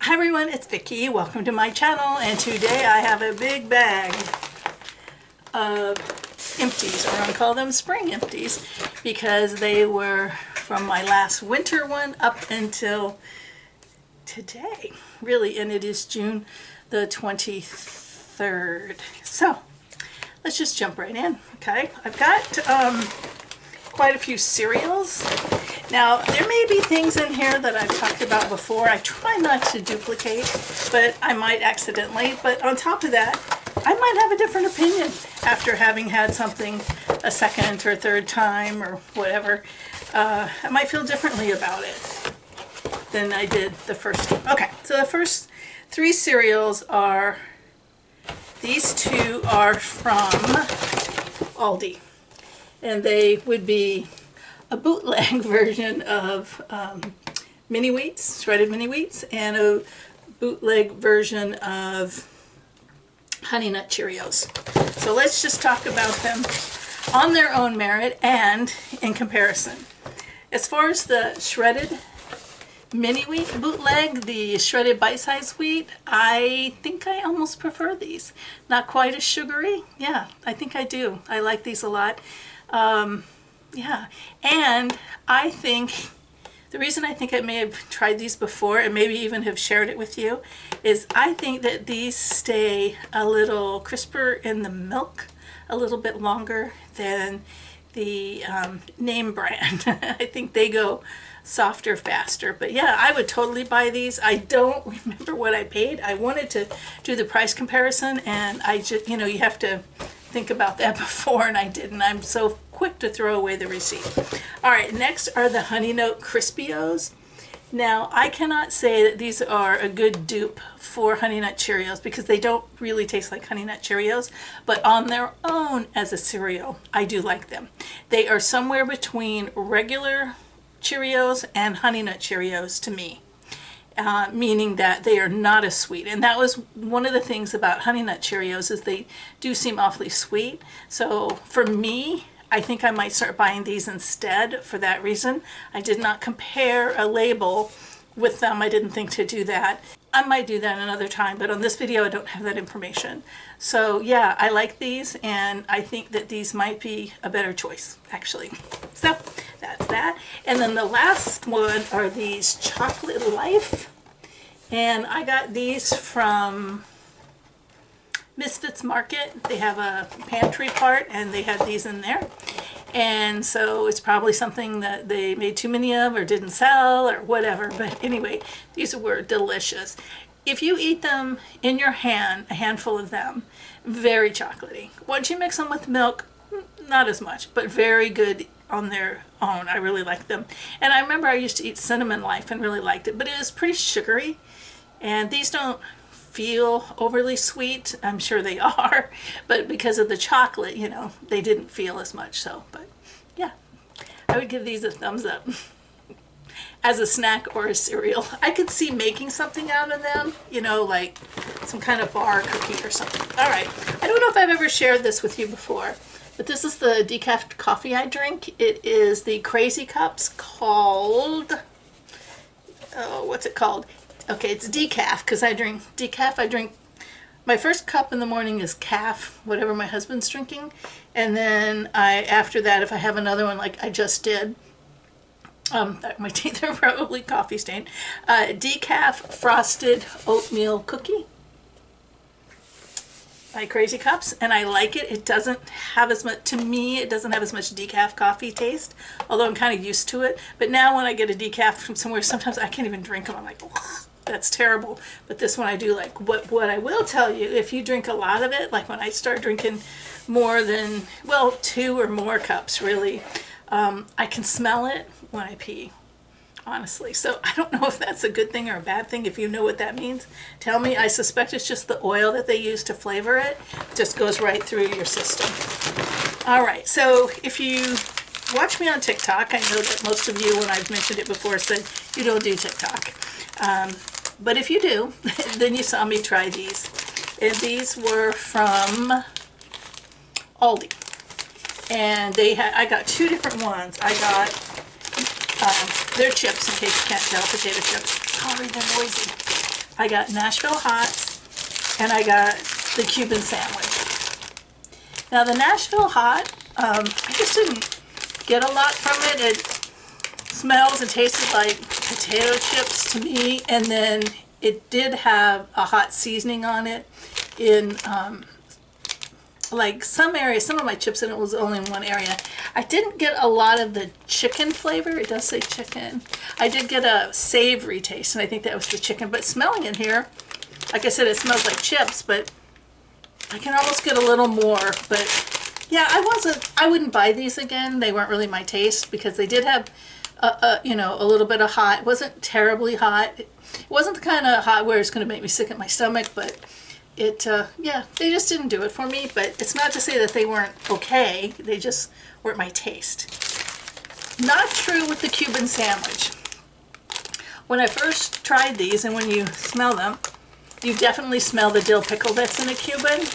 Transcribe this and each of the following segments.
Hi everyone, it's Vicki. Welcome to my channel, and today I have a big bag of empties, or I'm going to call them spring empties, because they were from my last winter one up until today, really, and it is June the 23rd. So let's just jump right in, okay? I've got quite a few cereals. Now, there may be things in here that I've talked about before. I try not to duplicate, but I might accidentally. But on top of that, I might have a different opinion after having had something a second or third time or whatever. I might feel differently about it than I did the first time. Okay, so the first three cereals are, these two are from Aldi. And they would be a bootleg version of mini wheats, shredded mini wheats, and a bootleg version of Honey Nut Cheerios. So let's just talk about them on their own merit and in comparison. As far as the shredded mini wheat bootleg, the shredded bite-sized wheat, I think I almost prefer these. Not quite as sugary. Yeah, I think I do. I like these a lot. Yeah, and I think the reason I think I may have tried these before and maybe even have shared it with you is I think that these stay a little crisper in the milk, a little bit longer than the name brand. I think they go softer faster. But yeah, I would totally buy these. I don't remember what I paid. I wanted to do the price comparison, and I just, you know, you have to think about that before, and I didn't. I'm so quick to throw away the receipt. All right, next are the Honey Nut Crispios. Now, I cannot say that these are a good dupe for Honey Nut Cheerios because they don't really taste like Honey Nut Cheerios, but on their own as a cereal, I do like them. They are somewhere between regular Cheerios and Honey Nut Cheerios to me. Meaning that they are not as sweet. And that was one of the things about Honey Nut Cheerios, is they do seem awfully sweet. So for me, I think I might start buying these instead for that reason. I did not compare a label with them. I didn't think to do that. I might do that another time, but on this video I don't have that information. So yeah, I like these, and I think that these might be a better choice, actually. So that's that. And then the last one are these Chocolate Life. And I got these from Misfits Market. They have a pantry part, and they had these in there. And so it's probably something that they made too many of or didn't sell or whatever. But anyway, these were delicious. If you eat them in your hand, a handful of them, very chocolatey. Once you mix them with milk, not as much, but very good on their own. I really like them. And I remember I used to eat Cinnamon Life and really liked it, but it was pretty sugary. And these don't feel overly sweet. I'm sure they are, but because of the chocolate, you know, they didn't feel as much. So, but yeah, I would give these a thumbs up as a snack or a cereal. I could see making something out of them, you know, like some kind of bar cookie or something. All right, I don't know if I've ever shared this with you before, but this is the decaf coffee I drink. It is the Crazy Cups called, oh, what's it called? Okay, it's decaf, because I drink decaf. I drink, my first cup in the morning is calf, whatever my husband's drinking. And then after that, if I have another one like I just did, my teeth are probably coffee stained, decaf frosted oatmeal cookie by Crazy Cups, and I like it. It doesn't have as much, to me, it doesn't have as much decaf coffee taste, although I'm kind of used to it. But now when I get a decaf from somewhere, sometimes I can't even drink them. I'm like, ugh, that's terrible. But this one I do like. What I will tell you, if you drink a lot of it, like when I start drinking more than, well, 2 or more cups, really, I can smell it when I pee, honestly. So I don't know if that's a good thing or a bad thing. If you know what that means, tell me. I suspect it's just the oil that they use to flavor it. It just goes right through your system. All right, so if you watch me on TikTok, I know that most of you, when I've mentioned it before, said you don't do TikTok. But if you do, then you saw me try these. And these were from Aldi. And I got 2 different ones. I got they're chips, in case you can't tell, potato chips. Sorry, they're noisy. I got Nashville Hots, and I got the Cuban sandwich. Now the Nashville Hot, I just didn't get a lot from it. It smells and tasted like potato chips to me, and then it did have a hot seasoning on it in like some areas. Some of my chips in it was only in one area. I didn't get a lot of the chicken flavor. It does say chicken. I did get a savory taste, and I think that was the chicken. But smelling in here, like I said, it smells like chips, but I can almost get a little more. But yeah, I wouldn't buy these again. They weren't really my taste because they did have you know, a little bit of hot. It wasn't terribly hot. It wasn't the kind of hot where it's going to make me sick at my stomach, but it, yeah, they just didn't do it for me. But it's not to say that they weren't okay. They just weren't my taste. Not true with the Cuban sandwich. When I first tried these, and when you smell them, you definitely smell the dill pickle that's in a Cuban.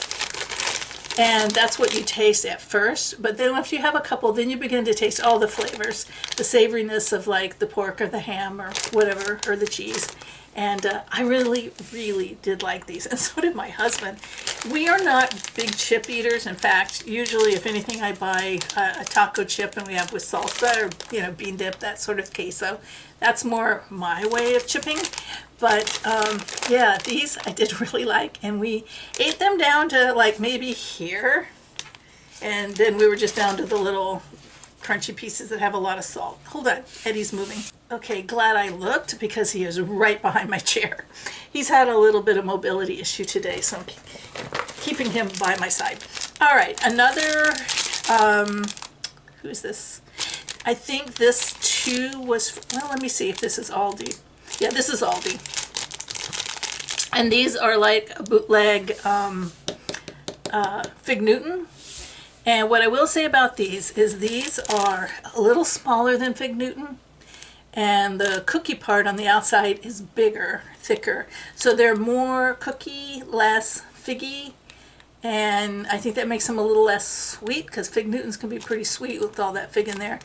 And that's what you taste at first. But then after you have a couple, then you begin to taste all the flavors. The savoriness of like the pork or the ham or whatever, or the cheese. And I really, really did like these. And so did my husband. We are not big chip eaters. In fact, usually if anything, I buy a taco chip and we have with salsa or, you know, bean dip, that sort of queso. That's more my way of chipping. But yeah, these I did really like, and we ate them down to like maybe here, and then we were just down to the little crunchy pieces that have a lot of salt. Hold on, Eddie's moving. Okay, glad I looked because he is right behind my chair. He's had a little bit of mobility issue today, so I'm keeping him by my side. All right, another, who's this? I think this too was, well, let me see if this is Aldi. Yeah, this is Aldi. And these are like a bootleg Fig Newton. And what I will say about these is these are a little smaller than Fig Newton. And the cookie part on the outside is bigger, thicker. So they're more cookie, less figgy. And I think that makes them a little less sweet because Fig Newtons can be pretty sweet with all that fig in there.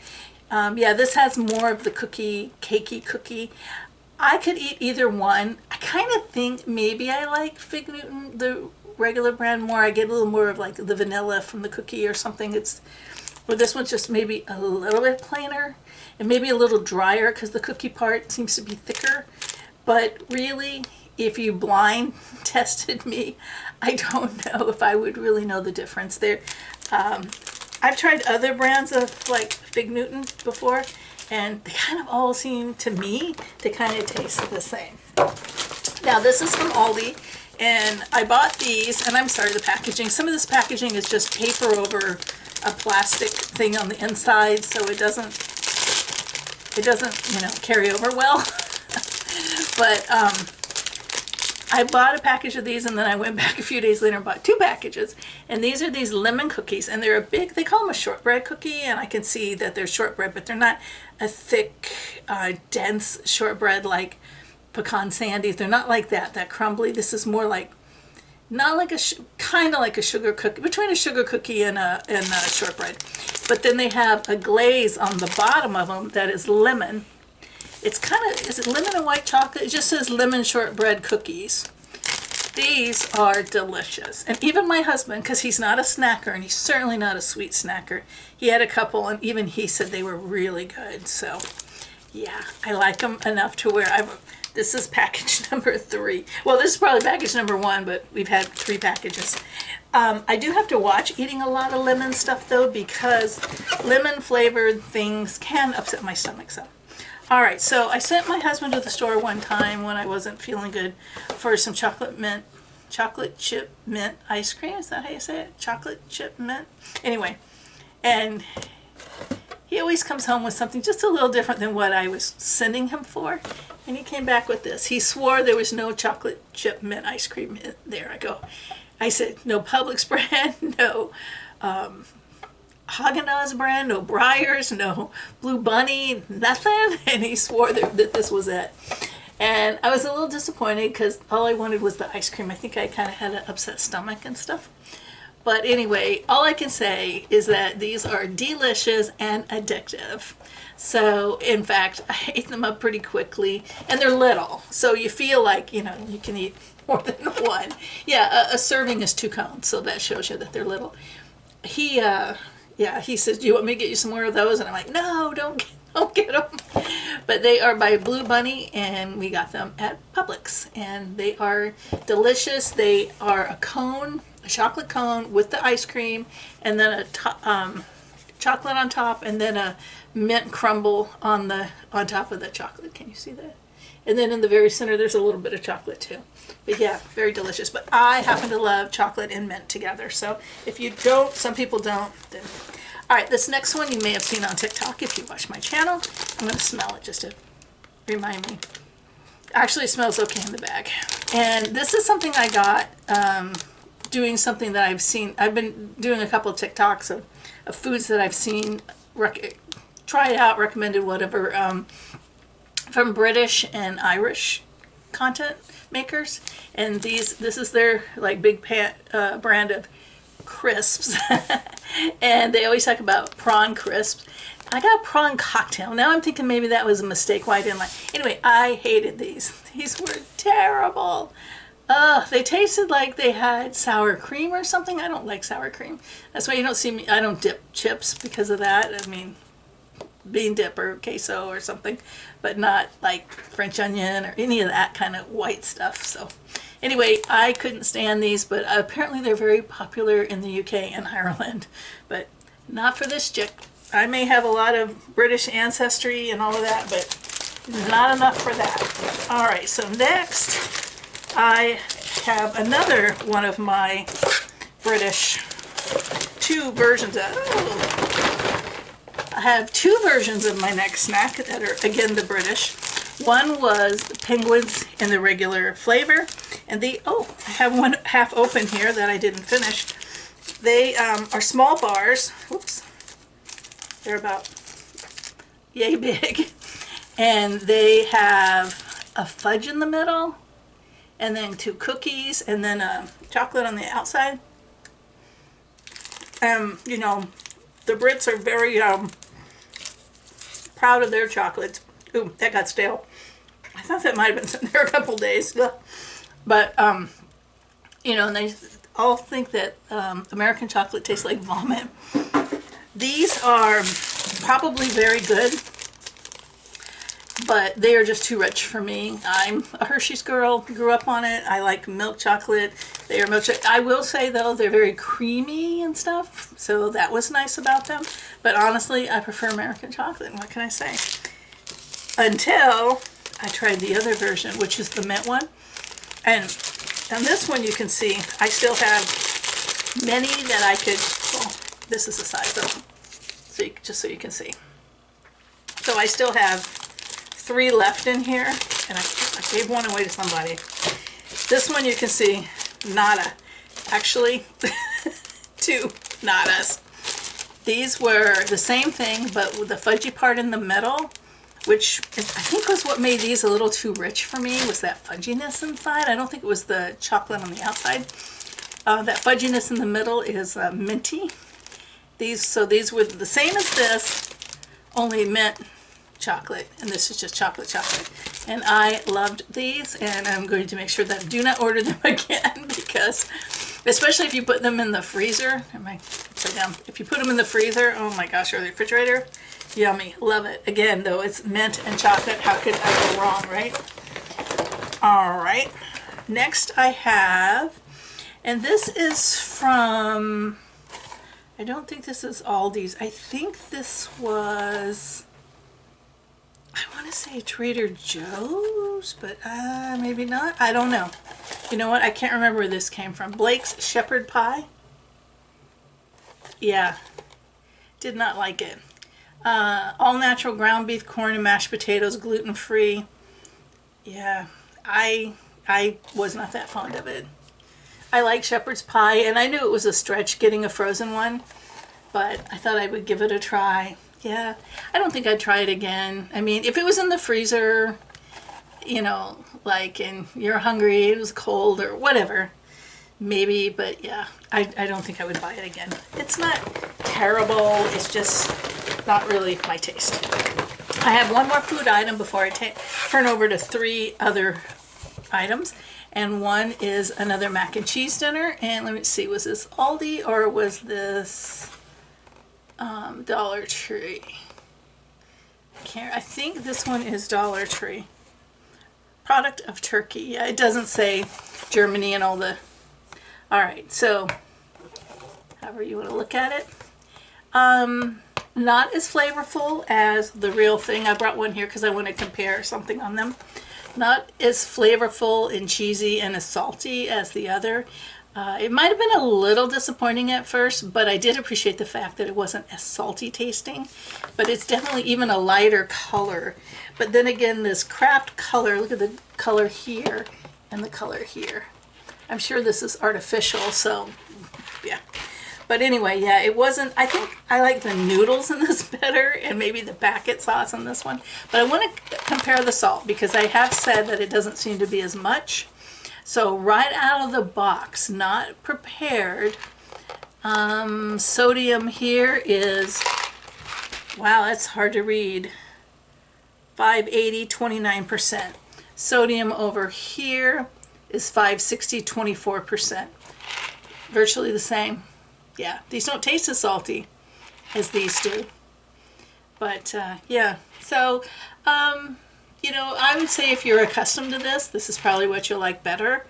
Yeah, this has more of the cookie, cakey cookie. I could eat either one. I kind of think maybe I like Fig Newton, the regular brand, more. I get a little more of like the vanilla from the cookie or something. Or this one's just maybe a little bit plainer and maybe a little drier because the cookie part seems to be thicker. But really, if you blind tested me, I don't know if I would really know the difference there. I've tried other brands of like Fig Newton before, and they kind of all seem to me to kind of taste the same. Now this is from Aldi, and I bought these, and I'm sorry, the packaging. Some of this packaging is just paper over a plastic thing on the inside, so it doesn't, you know, carry over well. But I bought a package of these, and then I went back a few days later and bought 2 packages. And these are these lemon cookies, and they're a big, they call them a shortbread cookie, and I can see that they're shortbread, but they're not a thick, dense shortbread like pecan sandies. They're not like that crumbly. This is more like, not like kind of like a sugar cookie, between a sugar cookie and a shortbread. But then they have a glaze on the bottom of them that is lemon. It's kind of, is it lemon and white chocolate? It just says lemon shortbread cookies. These are delicious. And even my husband, because he's not a snacker, and he's certainly not a sweet snacker, he had a couple, and even he said they were really good. So, yeah, I like them enough to where this is package number 3. Well, this is probably package number 1, but we've had 3 packages. I do have to watch eating a lot of lemon stuff, though, because lemon-flavored things can upset my stomach some. All right, so I sent my husband to the store one time when I wasn't feeling good for some chocolate chip mint ice cream. Is that how you say it? Chocolate chip mint? Anyway, and he always comes home with something just a little different than what I was sending him for. And he came back with this. He swore there was no chocolate chip mint ice cream there. I said, no Publix brand, no Haagen-Dazs brand, no Breyers, no Blue Bunny, nothing. And he swore that this was it. And I was a little disappointed because all I wanted was the ice cream. I think I kind of had an upset stomach and stuff. But anyway, all I can say is that these are delicious and addictive. So, in fact, I ate them up pretty quickly, and they're little. So you feel like, you know, you can eat more than one. Yeah, a serving is 2 cones, so that shows you that they're little. Yeah, he says, do you want me to get you some more of those? And I'm like, no, don't get them. But they are by Blue Bunny, and we got them at Publix. And they are delicious. They are a cone, a chocolate cone with the ice cream, and then a chocolate on top, and then a mint crumble on top of the chocolate. Can you see that? And then in the very center, there's a little bit of chocolate too. But yeah, very delicious. But I happen to love chocolate and mint together. So if you don't, some people don't, then... All right, this next one you may have seen on TikTok if you watch my channel. I'm going to smell it just to remind me. Actually, it smells okay in the bag. And this is something I got doing something that I've seen. I've been doing a couple of TikToks of foods that I've seen, tried out, recommended, whatever, from British and Irish content makers. And this is their like big brand of crisps. And they always talk about prawn crisps. I got a prawn cocktail. Now I'm thinking maybe that was a mistake why I didn't like. Anyway, I hated these. These were terrible. They tasted like they had sour cream or something. I don't like sour cream. That's why you don't see me. I don't dip chips because of that. I mean, bean dip or queso or something, but not like French onion or any of that kind of white stuff. So anyway, I couldn't stand these, but apparently they're very popular in the UK and Ireland, but not for this chick. I may have a lot of British ancestry and all of that, but not enough for that. All right, so next I have another one of my British, 2 versions of, I have 2 versions of my next snack that are, again, the British. One was the penguins in the regular flavor, and I have one half open here that I didn't finish. They are small bars. Whoops. They're about yay big. And they have a fudge in the middle, and then 2 cookies, and then chocolate on the outside. You know, the Brits are very proud of their chocolates. Ooh, that got stale. I thought that might have been sitting there a couple days. But, you know, and they all think that American chocolate tastes like vomit. These are probably very good, but they are just too rich for me. I'm a Hershey's girl, grew up on it. I like milk chocolate. They are milk chocolate. I will say, though, they're very creamy and stuff, so that was nice about them. But honestly, I prefer American chocolate. What can I say? Until I tried the other version, which is the mint one. And on this one, you can see I still have many that I could, well, this is the size of them, so just so you can see. So I still have 3 left in here, and I gave one away to somebody. This one you can see, nada. Actually, 2 nadas. These were the same thing, but with the fudgy part in the middle, which I think was what made these a little too rich for me, was that fudginess inside. I don't think it was the chocolate on the outside. That fudginess in the middle is minty. These were the same as this, only mint chocolate, and this is just chocolate. And I loved these, and I'm going to make sure that I do not order them again, because especially if you put them in the freezer. Upside down. If you put them in the freezer, oh my gosh, or the refrigerator, yummy. Love it. Again, though, it's mint and chocolate. How could I go wrong, right? All right. Next I have, and this is from, I don't think this is Aldi's. I think this was, I want to say Trader Joe's, but maybe not. I don't know. You know what? I can't remember where this came from. Blake's Shepherd Pie. Yeah. Did not like it. All natural ground beef, corn, and mashed potatoes, gluten-free. Yeah. I was not that fond of it. I like shepherd's pie, and I knew it was a stretch getting a frozen one, but I thought I would give it a try. Yeah, I don't think I'd try it again. I mean, if it was in the freezer, you know, like, and you're hungry, it was cold or whatever, maybe, but yeah, I don't think I would buy it again. It's not terrible, it's just not really my taste. I have one more food item before I turn over to 3 other items, and one is another mac and cheese dinner. And let me see, was this Aldi or was this Dollar Tree? I think this one is Dollar Tree. Product of Turkey. Yeah, it doesn't say Germany and all the... Alright, so however you want to look at it. Not as flavorful as the real thing. I brought one here because I want to compare something on them. Not as flavorful and cheesy and as salty as the other. It might have been a little disappointing at first, but I did appreciate the fact that it wasn't as salty tasting. But it's definitely even a lighter color. But then again, this craft color, look at the color here and the color here. I'm sure this is artificial, so yeah. But anyway, yeah, it wasn't, I think I like the noodles in this better and maybe the packet sauce in this one. But I want to compare the salt because I have said that it doesn't seem to be as much. So right out of the box, not prepared, sodium here is, wow, that's hard to read, 580, 29%. Sodium over here is 560, 24%. Virtually the same. Yeah, these don't taste as salty as these do. But yeah, so you know, I would say if you're accustomed to this is probably what you'll like better.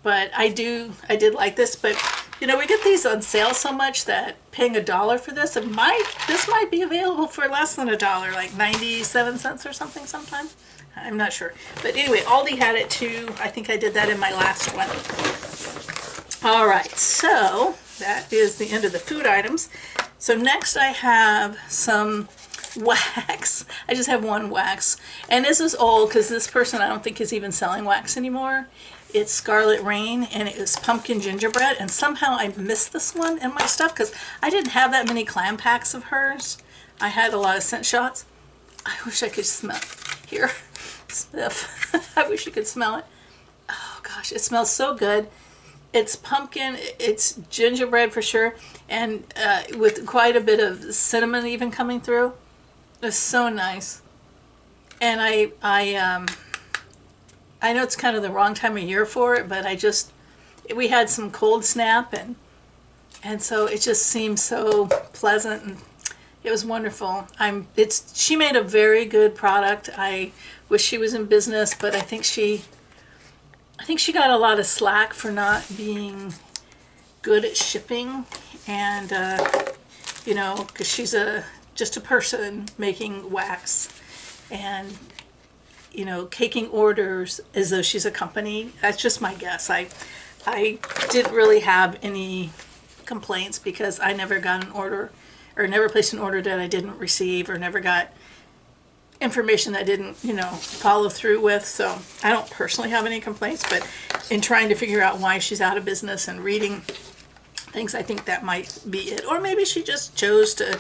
But I did like this. But you know, we get these on sale so much that paying $1 for this, this might be available for less than $1, like 97 cents or something sometime. I'm not sure. But anyway, Aldi had it too. I think I did that in my last one. All right, so that is the end of the food items. So next I have some wax. I just have one wax. And this is old because this person I don't think is even selling wax anymore. It's Scarlet Rain and it is pumpkin gingerbread. And somehow I missed this one in my stuff because I didn't have that many clam packs of hers. I had a lot of scent shots. I wish I could smell it. Here. Sniff. I wish you could smell it. Oh gosh, it smells so good. It's pumpkin, it's gingerbread for sure, and with quite a bit of cinnamon even coming through. It's so nice. And I know it's kind of the wrong time of year for it, but we had some cold snap, and so it just seemed so pleasant, and it was wonderful. She made a very good product. I wish she was in business, but I think she got a lot of slack for not being good at shipping, and you know, because she's just a person making wax, and you know, taking orders as though she's a company. That's just my guess. I didn't really have any complaints because I never got an order, or never placed an order that I didn't receive, or never got information that I didn't, you know, follow through with. So I don't personally have any complaints, but in trying to figure out why she's out of business and reading things, I think that might be it. Or maybe she just chose to,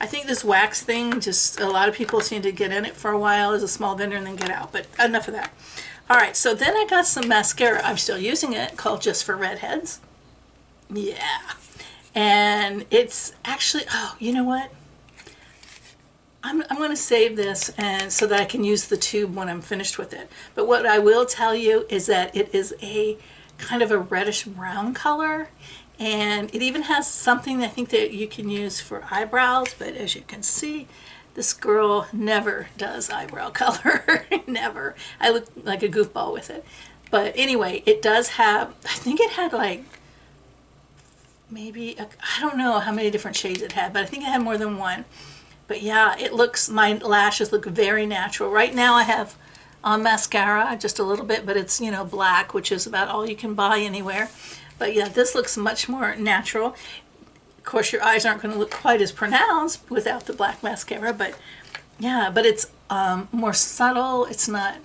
I think this wax thing, just a lot of people seem to get in it for a while as a small vendor and then get out, but enough of that. All right, so then I got some mascara. I'm still using it, called Just for Redheads. Yeah. And it's actually, oh, you know what? I'm going to save this and so that I can use the tube when I'm finished with it. But what I will tell you is that it is a kind of a reddish brown color, and it even has something I think that you can use for eyebrows, but as you can see, this girl never does eyebrow color. Never. I look like a goofball with it. But anyway, it does have, I think it had like maybe, I don't know how many different shades it had, but I think it had more than one. But yeah, my lashes look very natural. Right now I have on mascara, just a little bit, but it's, you know, black, which is about all you can buy anywhere. But yeah, this looks much more natural. Of course, your eyes aren't going to look quite as pronounced without the black mascara, but yeah, but it's more subtle. It's not,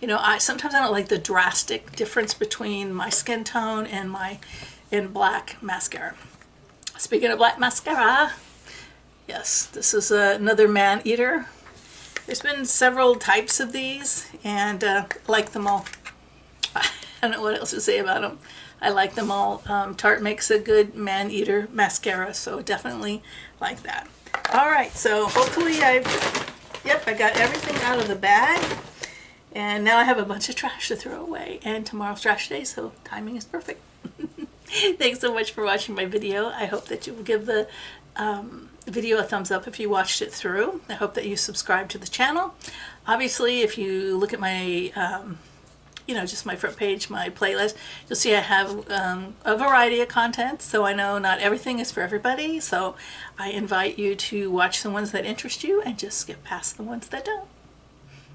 you know, sometimes I don't like the drastic difference between my skin tone and black mascara. Speaking of black mascara, yes, this is another man eater. There's been several types of these, and I like them all. I don't know what else to say about them. I like them all. Tarte makes a good man-eater mascara, so definitely like that. All right, so hopefully I got everything out of the bag. And now I have a bunch of trash to throw away. And tomorrow's trash day, so timing is perfect. Thanks so much for watching my video. I hope that you will give the video a thumbs up if you watched it through. I hope that you subscribe to the channel. Obviously, if you look at my just my front page, my playlist, you'll see I have a variety of content, so I know not everything is for everybody, so I invite you to watch the ones that interest you and just skip past the ones that don't.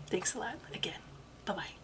Thanks a lot again. Bye-bye.